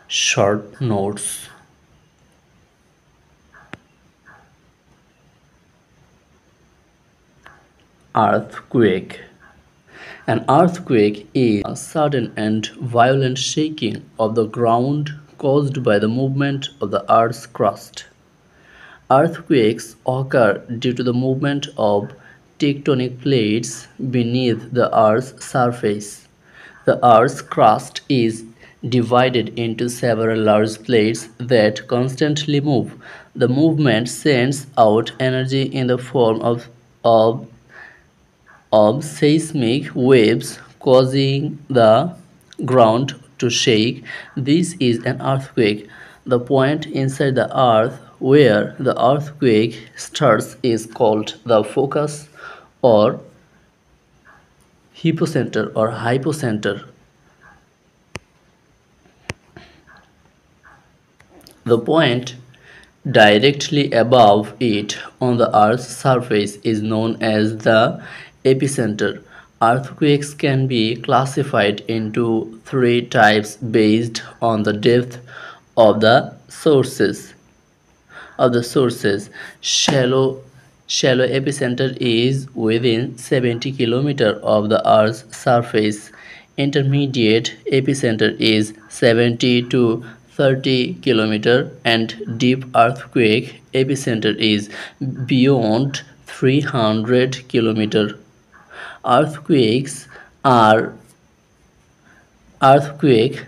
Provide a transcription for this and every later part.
Short notes. Earthquake. An earthquake is a sudden and violent shaking of the ground caused by the movement of the Earth's crust. Earthquakes occur due to the movement of tectonic plates beneath the Earth's surface. The Earth's crust is divided into several large plates that constantly move. The movement sends out energy in the form of seismic waves causing the ground to shake. This is an earthquake. The point inside the earth where the earthquake starts is called the focus or hypocenter. The point directly above it on the Earth's surface is known as the epicenter. Earthquakes can be classified into three types based on the depth of the sources. Shallow epicenter is within 70 km of the Earth's surface. Intermediate epicenter is 70 to 30 km and deep earthquake epicenter is beyond 300 km. Earthquakes are Earthquake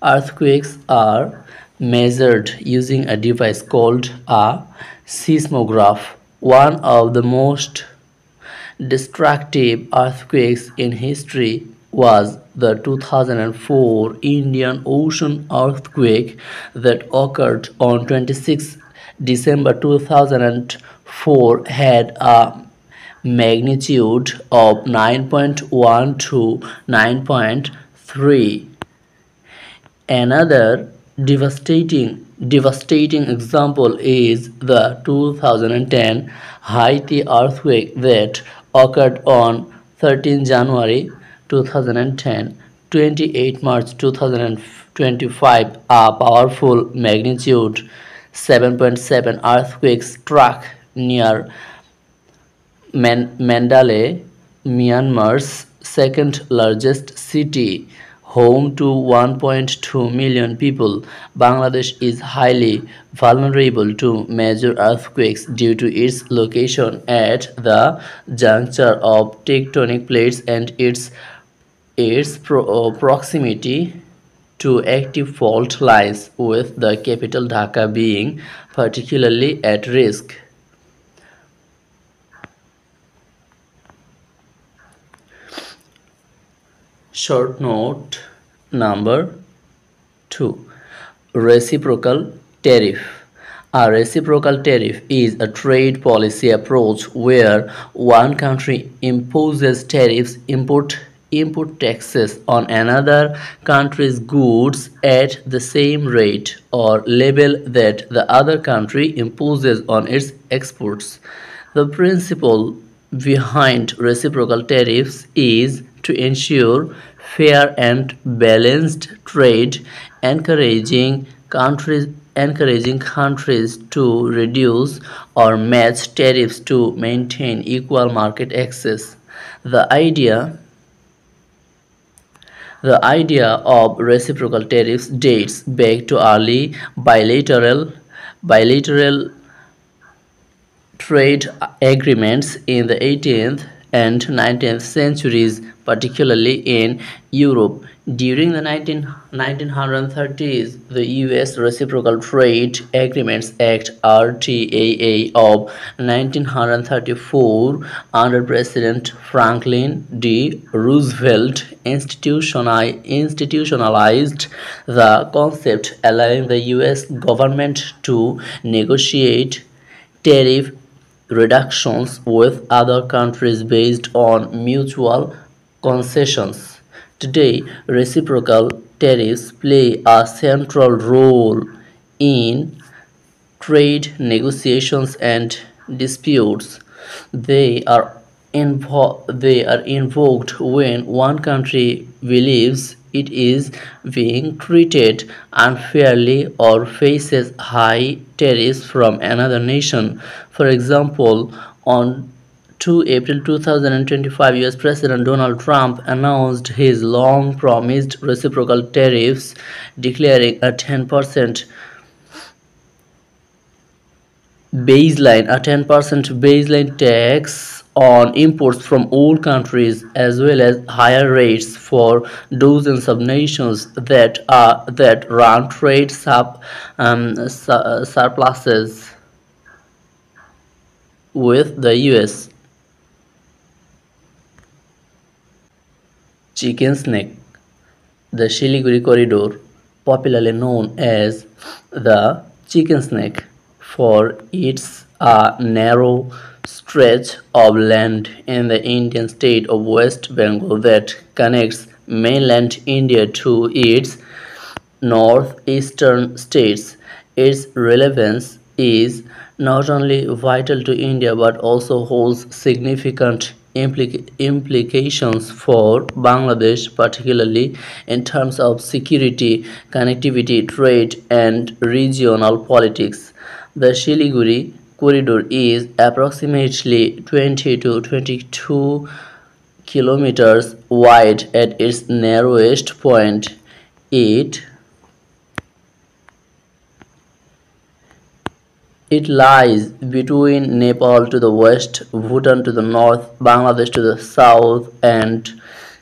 Earthquakes are measured using a device called a seismograph. One of the most destructive earthquakes in history was the 2004 Indian Ocean earthquake that occurred on 26 December 2004 had a magnitude of 9.1 to 9.3. Another devastating example is the 2010 Haiti earthquake that occurred on 13 January 2010, 28 March 2025. A powerful magnitude 7.7 earthquake struck near Mandalay, Myanmar's second largest city, home to 1.2 million people. Bangladesh is highly vulnerable to major earthquakes due to its location at the juncture of tectonic plates and its proximity to active fault lines, with the capital Dhaka being particularly at risk. Short note number 2. Reciprocal tariff. A reciprocal tariff is a trade policy approach where one country imposes tariffs, input taxes on another country's goods at the same rate or level that the other country imposes on its exports. The principle behind reciprocal tariffs is to ensure fair and balanced trade, encouraging countries to reduce or match tariffs to maintain equal market access. The idea the idea of reciprocal tariffs dates back to early bilateral trade agreements in the 18th and 19th centuries, particularly in Europe. During the 1930s, the U.S. Reciprocal Trade Agreements Act (RTAA) of 1934, under President Franklin D. Roosevelt, institutionalized the concept, allowing the U.S. government to negotiate tariff reductions with other countries based on mutual concessions. Today, reciprocal tariffs play a central role in trade negotiations and disputes. They are invoked when one country believes it is being treated unfairly or faces high tariffs from another nation. For example, on 2 April 2025, US President Donald Trump announced his long promised reciprocal tariffs, declaring a 10% baseline tax on imports from all countries, as well as higher rates for dozens of nations that run trade surpluses with the US. Chicken snake. The Siliguri corridor, popularly known as the chicken snake, for its a narrow stretch of land in the Indian state of West Bengal that connects mainland India to its northeastern states. Its relevance is not only vital to India but also holds significant implications for Bangladesh, particularly in terms of security, connectivity, trade, and regional politics. The Siliguri corridor is approximately 20 to 22 kilometers wide at its narrowest point. It It lies between Nepal to the west, Bhutan to the north, Bangladesh to the south, and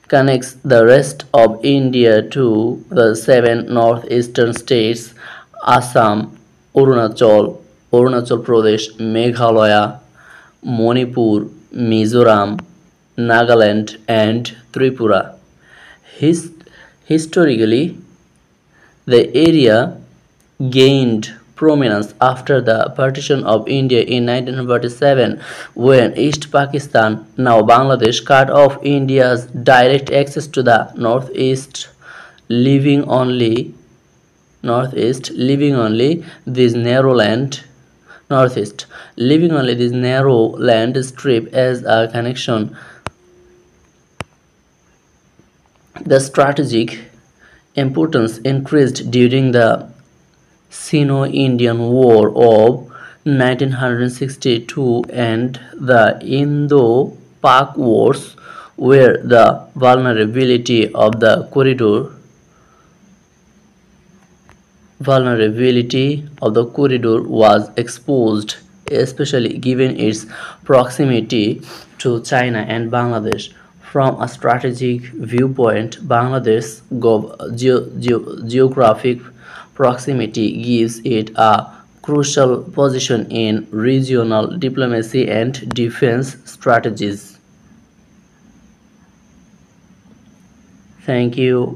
connects the rest of India to the seven northeastern states: Assam, Arunachal Pradesh, Meghalaya, Manipur, Mizoram, Nagaland, and Tripura. His, Historically, the area gained prominence after the partition of India in 1947, when East Pakistan, now Bangladesh, cut off India's direct access to the leaving only leaving only this narrow land northeast, leaving only this narrow land strip as a connection. The strategic importance increased during the Sino-Indian War of 1962 and the Indo-Pak Wars, where the vulnerability of the corridor was exposed, especially given its proximity to China and Bangladesh. From a strategic viewpoint, Bangladesh's geographic proximity gives it a crucial position in regional diplomacy and defense strategies. Thank you.